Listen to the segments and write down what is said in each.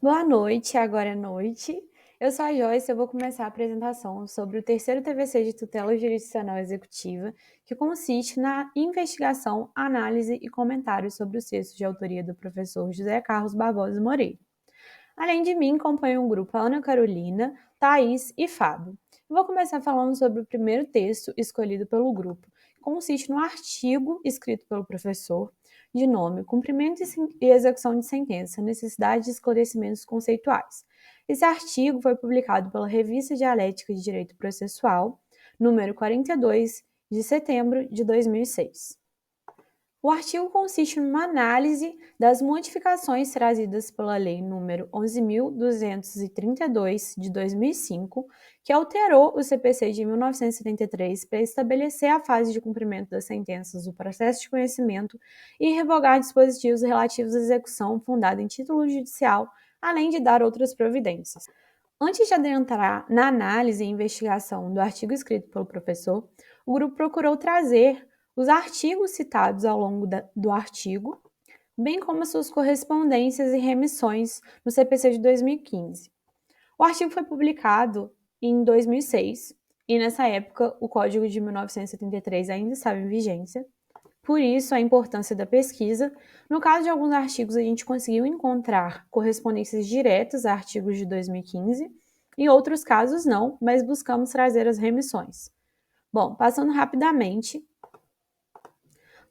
Boa noite, agora é noite. Eu sou a Joyce, eu vou começar a apresentação sobre o terceiro TVC de tutela jurisdicional executiva, que consiste na investigação, análise e comentário sobre os textos de autoria do professor José Carlos Barbosa Moreira. Além de mim, acompanha um grupo a Ana Carolina, Thaís e Fábio. Eu vou começar falando sobre o primeiro texto escolhido pelo grupo, que consiste no artigo escrito pelo professor, de nome Cumprimento e Execução de Sentença, Necessidade de Esclarecimentos Conceituais. Esse artigo foi publicado pela Revista Dialética de Direito Processual, número 42, de setembro de 2006. O artigo consiste numa análise das modificações trazidas pela Lei nº 11.232, de 2005, que alterou o CPC de 1973 para estabelecer a fase de cumprimento das sentenças do processo de conhecimento e revogar dispositivos relativos à execução fundada em título judicial, além de dar outras providências. Antes de adentrar na análise e investigação do artigo escrito pelo professor, o grupo procurou trazer os artigos citados ao longo do artigo, bem como as suas correspondências e remissões no CPC de 2015. O artigo foi publicado em 2006 e, nessa época, o Código de 1973 ainda estava em vigência. Por isso, a importância da pesquisa. No caso de alguns artigos, a gente conseguiu encontrar correspondências diretas a artigos de 2015, em outros casos não, mas buscamos trazer as remissões. Bom, passando rapidamente,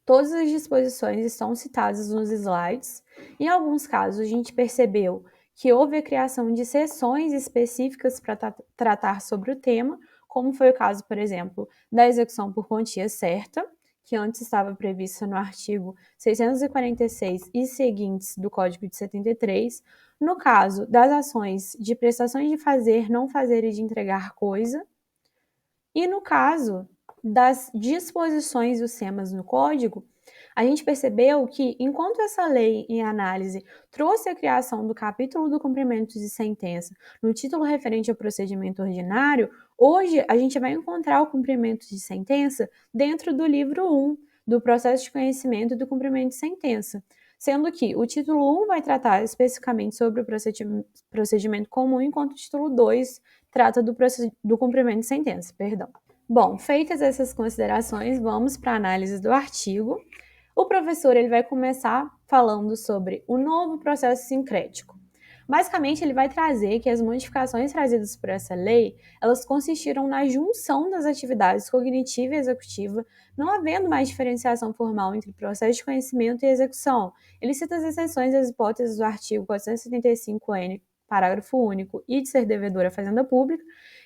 todas as disposições estão citadas nos slides. Em alguns casos, a gente percebeu que houve a criação de seções específicas para tratar sobre o tema, como foi o caso, por exemplo, da execução por quantia certa, que antes estava prevista no artigo 646 e seguintes do Código de 73, no caso das ações de prestações de fazer, não fazer e de entregar coisa, e no caso das disposições dos temas no Código, a gente percebeu que, enquanto essa lei em análise trouxe a criação do capítulo do cumprimento de sentença no título referente ao procedimento ordinário, hoje a gente vai encontrar o cumprimento de sentença dentro do livro 1 do processo de conhecimento do cumprimento de sentença, sendo que o título 1 vai tratar especificamente sobre o procedimento comum, enquanto o título 2 trata do cumprimento de sentença, perdão. Bom, feitas essas considerações, vamos para a análise do artigo. O professor ele vai começar falando sobre o novo processo sincrético. Basicamente, ele vai trazer que as modificações trazidas por essa lei, elas consistiram na junção das atividades cognitiva e executiva, não havendo mais diferenciação formal entre processo de conhecimento e execução. Ele cita as exceções das hipóteses do artigo 475-N, parágrafo único, e de ser devedora à fazenda pública,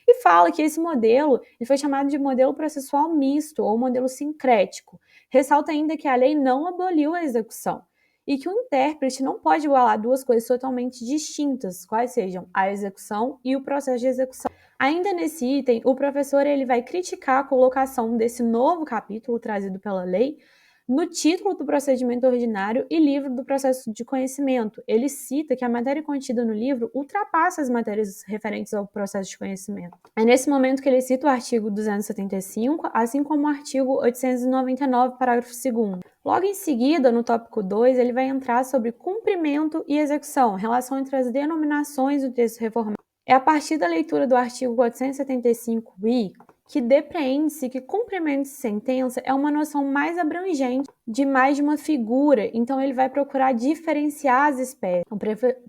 e fala que esse modelo ele foi chamado de modelo processual misto ou modelo sincrético. Ressalta ainda que a lei não aboliu a execução e que o intérprete não pode igualar duas coisas totalmente distintas, quais sejam a execução e o processo de execução. Ainda nesse item, o professor ele vai criticar a colocação desse novo capítulo trazido pela lei no título do procedimento ordinário e livro do processo de conhecimento. Ele cita que a matéria contida no livro ultrapassa as matérias referentes ao processo de conhecimento. É nesse momento que ele cita o artigo 275, assim como o artigo 899, parágrafo 2º. Logo em seguida, no tópico 2, ele vai entrar sobre cumprimento e execução, relação entre as denominações do texto reformado. É a partir da leitura do artigo 475-I que depreende-se que cumprimento de sentença é uma noção mais abrangente de mais de uma figura, então ele vai procurar diferenciar as espécies. O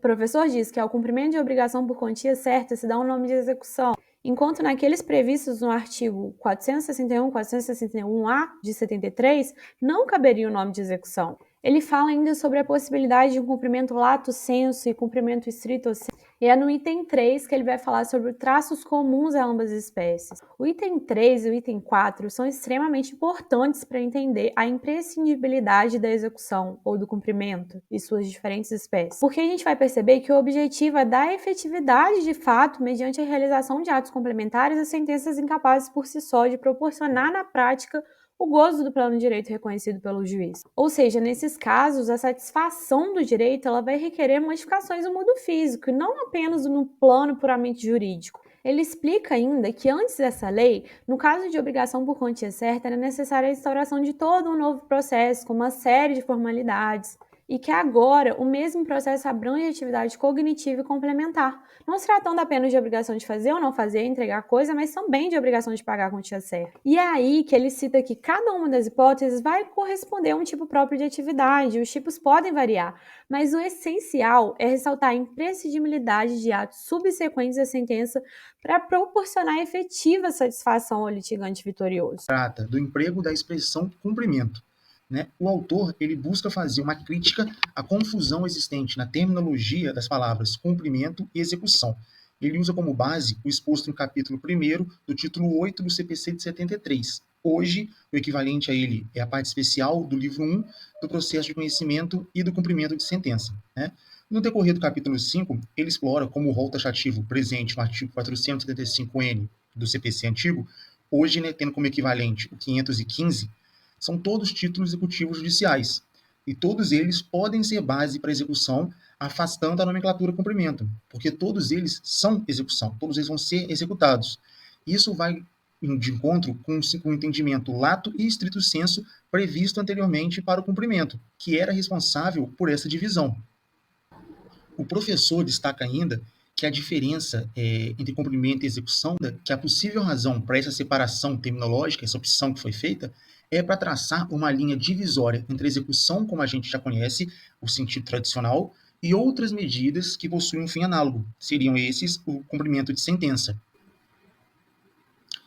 professor diz que ao cumprimento de obrigação por quantia certa se dá um nome de execução, enquanto naqueles previstos no artigo 461, 461-A de 73, não caberia o nome de execução. Ele fala ainda sobre a possibilidade de um cumprimento lato sensu e cumprimento stricto sensu. E é no item 3 que ele vai falar sobre traços comuns a ambas as espécies. O item 3 e o item 4 são extremamente importantes para entender a imprescindibilidade da execução ou do cumprimento e suas diferentes espécies. Porque a gente vai perceber que o objetivo é dar efetividade de fato mediante a realização de atos complementares a sentenças incapazes por si só de proporcionar na prática o gozo do plano de direito reconhecido pelo juiz. Ou seja, nesses casos, a satisfação do direito ela vai requerer modificações no mundo físico, e não apenas no plano puramente jurídico. Ele explica ainda que antes dessa lei, no caso de obrigação por quantia certa, era necessária a instauração de todo um novo processo, com uma série de formalidades. e que agora o mesmo processo abrange atividade cognitiva e complementar, não se tratando apenas de obrigação de fazer ou não fazer, entregar coisa, mas também de obrigação de pagar a quantia certa. E é aí que ele cita que cada uma das hipóteses vai corresponder a um tipo próprio de atividade, os tipos podem variar, mas o essencial é ressaltar a imprescindibilidade de atos subsequentes à sentença para proporcionar efetiva satisfação ao litigante vitorioso. Trata do emprego da expressão cumprimento. Né? O autor ele busca fazer uma crítica à confusão existente na terminologia das palavras cumprimento e execução. Ele usa como base o exposto no capítulo 1º do título 8 do CPC de 73. Hoje, o equivalente a ele é a parte especial do livro 1 do processo de conhecimento e do cumprimento de sentença. Né? No decorrer do capítulo 5, ele explora como o rol taxativo presente no artigo 475N do CPC antigo, hoje, né, tendo como equivalente o 515, são todos títulos executivos judiciais, e todos eles podem ser base para execução, afastando a nomenclatura cumprimento, porque todos eles são execução, todos eles vão ser executados. Isso vai de encontro com o entendimento lato e estrito sensu previsto anteriormente para o cumprimento, que era responsável por essa divisão. O professor destaca ainda que a diferença entre cumprimento e execução, que a possível razão para essa separação terminológica, essa opção que foi feita, é para traçar uma linha divisória entre a execução, como a gente já conhece, o sentido tradicional, e outras medidas que possuem um fim análogo. Seriam esses o cumprimento de sentença.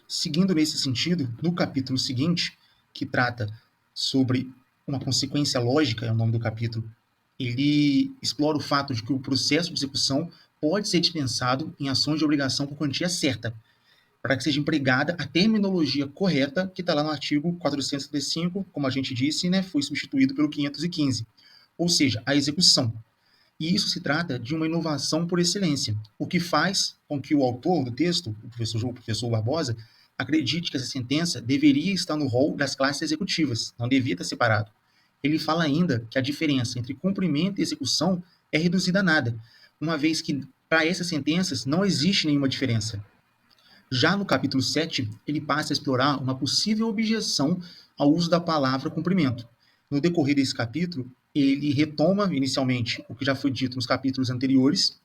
Seguindo nesse sentido, no capítulo seguinte, que trata sobre uma consequência lógica, é o nome do capítulo, ele explora o fato de que o processo de execução pode ser dispensado em ações de obrigação por quantia certa, para que seja empregada a terminologia correta que está lá no artigo 475, como a gente disse, né, foi substituído pelo 515, ou seja, a execução. E isso se trata de uma inovação por excelência, o que faz com que o autor do texto, o professor Barbosa, acredite que essa sentença deveria estar no rol das classes executivas, não devia estar separado. Ele fala ainda que a diferença entre cumprimento e execução é reduzida a nada, uma vez que para essas sentenças não existe nenhuma diferença. Já no capítulo 7, ele passa a explorar uma possível objeção ao uso da palavra cumprimento. No decorrer desse capítulo, ele retoma inicialmente o que já foi dito nos capítulos anteriores,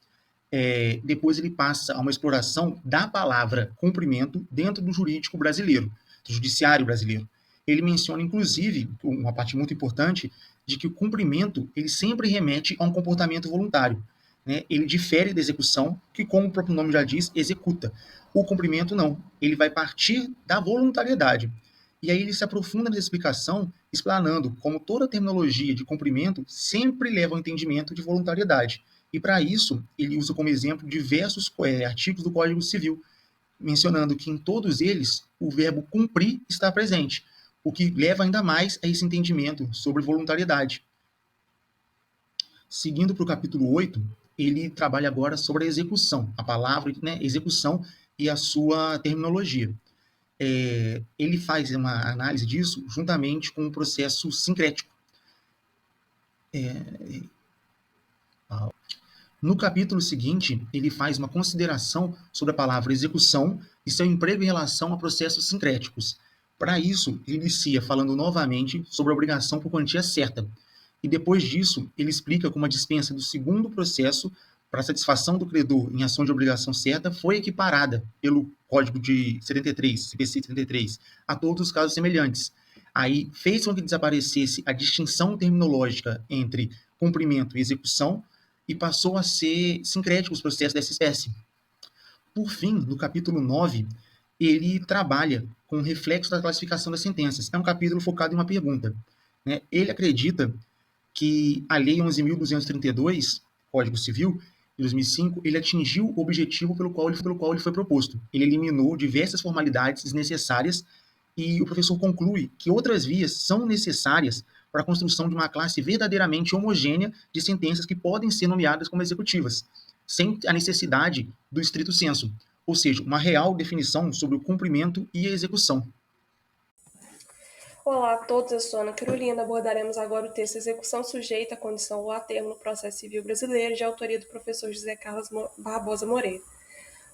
depois ele passa a uma exploração da palavra cumprimento dentro do jurídico brasileiro, do judiciário brasileiro. Ele menciona, inclusive, uma parte muito importante, de que o cumprimento ele sempre remete a um comportamento voluntário. Né? Ele difere da execução, que, como o próprio nome já diz, executa. O cumprimento não. Ele vai partir da voluntariedade. E aí ele se aprofunda nessa explicação, explanando como toda terminologia de cumprimento sempre leva ao entendimento de voluntariedade. E para isso, ele usa como exemplo diversos artigos do Código Civil, mencionando que em todos eles o verbo cumprir está presente, o que leva ainda mais a esse entendimento sobre voluntariedade. Seguindo para o capítulo 8, ele trabalha agora sobre a execução, a palavra, né, execução e a sua terminologia. Ele faz uma análise disso juntamente com o processo sincrético. No capítulo seguinte, ele faz uma consideração sobre a palavra execução e seu emprego em relação a processos sincréticos. Para isso, ele inicia falando novamente sobre a obrigação por quantia certa. E depois disso, ele explica como a dispensa do segundo processo para satisfação do credor em ação de obrigação certa foi equiparada pelo Código de 73, CPC 73, a todos os casos semelhantes. Aí fez com que desaparecesse a distinção terminológica entre cumprimento e execução, e passou a ser sincrético os processos dessa espécie. Por fim, no capítulo 9, ele trabalha com o reflexo da classificação das sentenças. É um capítulo focado em uma pergunta. Né? Ele acredita que a Lei 11.232, Código Civil, de 2005, ele atingiu o objetivo pelo qual ele foi proposto. Ele eliminou diversas formalidades desnecessárias e o professor conclui que outras vias são necessárias para a construção de uma classe verdadeiramente homogênea de sentenças que podem ser nomeadas como executivas, sem a necessidade do estrito sensu, ou seja, uma real definição sobre o cumprimento e a execução. Olá a todos, eu sou Ana Carolina. Abordaremos agora o texto Execução Sujeita à Condição ou a Termo no Processo Civil Brasileiro, de autoria do professor José Carlos Barbosa Moreira.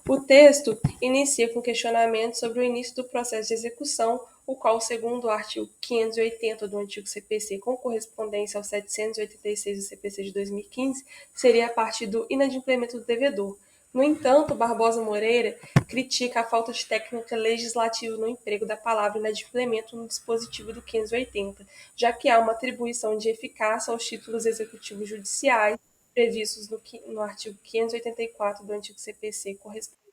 O texto inicia com questionamento sobre o início do processo de execução, o qual, segundo o artigo 580 do antigo CPC, com correspondência ao 786 do CPC de 2015, seria a partir do inadimplemento do devedor. No entanto, Barbosa Moreira critica a falta de técnica legislativa no emprego da palavra inadimplemento no dispositivo do 580, já que há uma atribuição de eficácia aos títulos executivos judiciais previstos no artigo 584 do antigo CPC, correspondente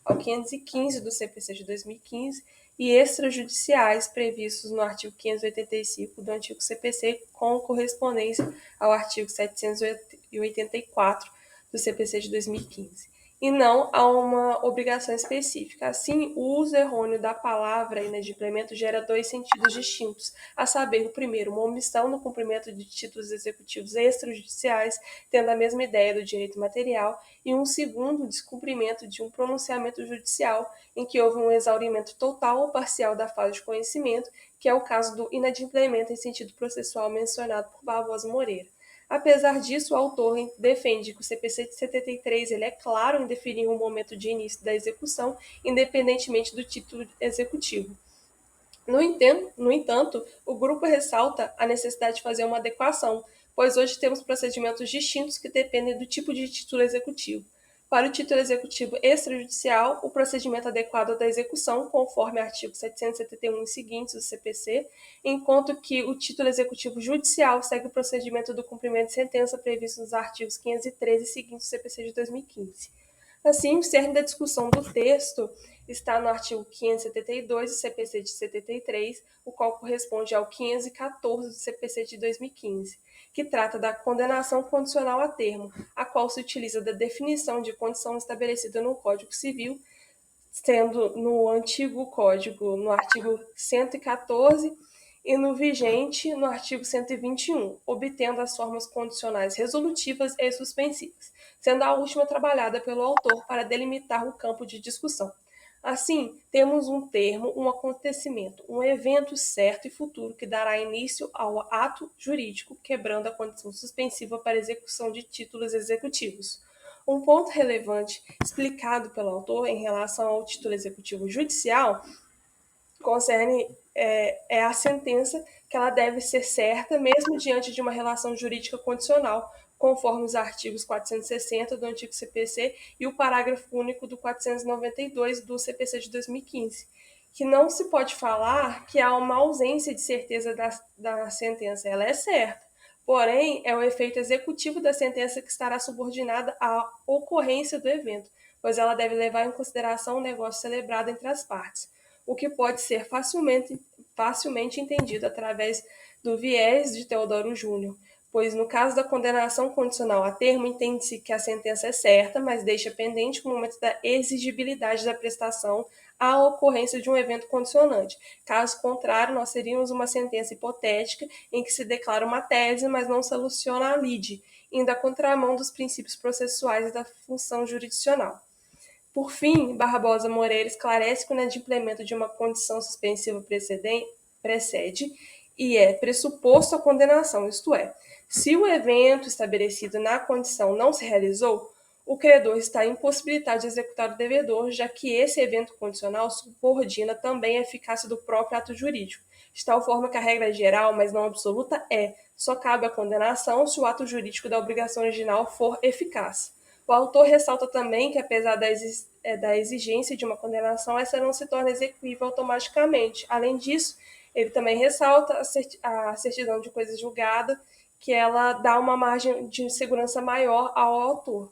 ao 515 do CPC de 2015, e extrajudiciais previstos no artigo 585 do antigo CPC, com correspondência ao artigo 784 do CPC de 2015, e não a uma obrigação específica. Assim, o uso errôneo da palavra inadimplemento gera dois sentidos distintos, a saber, o primeiro, uma omissão no cumprimento de títulos executivos extrajudiciais, tendo a mesma ideia do direito material, e um segundo, o descumprimento de um pronunciamento judicial em que houve um exaurimento total ou parcial da fase de conhecimento, que é o caso do inadimplemento em sentido processual mencionado por Barbosa Moreira. Apesar disso, o autor defende que o CPC de 73 ele é claro em definir o momento de início da execução, independentemente do título executivo. No entanto, o grupo ressalta a necessidade de fazer uma adequação, pois hoje temos procedimentos distintos que dependem do tipo de título executivo. Para o título executivo extrajudicial, o procedimento adequado é da execução, conforme artigo 771 e seguintes do CPC, enquanto que o título executivo judicial segue o procedimento do cumprimento de sentença previsto nos artigos 513 e seguintes do CPC de 2015. Assim, o cerne da discussão do texto está no artigo 572 do CPC de 73, o qual corresponde ao 514 do CPC de 2015, que trata da condenação condicional a termo, a qual se utiliza da definição de condição estabelecida no Código Civil, sendo no antigo Código, no artigo 114, e no vigente, no artigo 121, obtendo as formas condicionais resolutivas e suspensivas, sendo a última trabalhada pelo autor para delimitar o campo de discussão. Assim, temos um termo, um acontecimento, um evento certo e futuro que dará início ao ato jurídico, quebrando a condição suspensiva para execução de títulos executivos. Um ponto relevante explicado pelo autor em relação ao título executivo judicial concerne a sentença, que ela deve ser certa mesmo diante de uma relação jurídica condicional, conforme os artigos 460 do antigo CPC e o parágrafo único do 492 do CPC de 2015, que não se pode falar que há uma ausência de certeza da sentença, ela é certa. Porém, é o efeito executivo da sentença que estará subordinada à ocorrência do evento, pois ela deve levar em consideração o negócio celebrado entre as partes, o que pode ser facilmente entendido através do viés de Teodoro Júnior, pois no caso da condenação condicional a termo, entende-se que a sentença é certa, mas deixa pendente o momento da exigibilidade da prestação à ocorrência de um evento condicionante. Caso contrário, nós teríamos uma sentença hipotética em que se declara uma tese, mas não soluciona a lide, indo à contramão dos princípios processuais da função jurisdicional. Por fim, Barbosa Moreira esclarece que o inadimplemento de uma condição suspensiva precede e é pressuposto a condenação, isto é, se o evento estabelecido na condição não se realizou, o credor está impossibilitado de executar o devedor, já que esse evento condicional subordina também a eficácia do próprio ato jurídico, de tal forma que a regra geral, mas não absoluta, só cabe a condenação se o ato jurídico da obrigação original for eficaz. O autor ressalta também que, apesar da exigência de uma condenação, essa não se torna execuível automaticamente. Além disso, ele também ressalta a certidão de coisa julgada, que ela dá uma margem de segurança maior ao autor.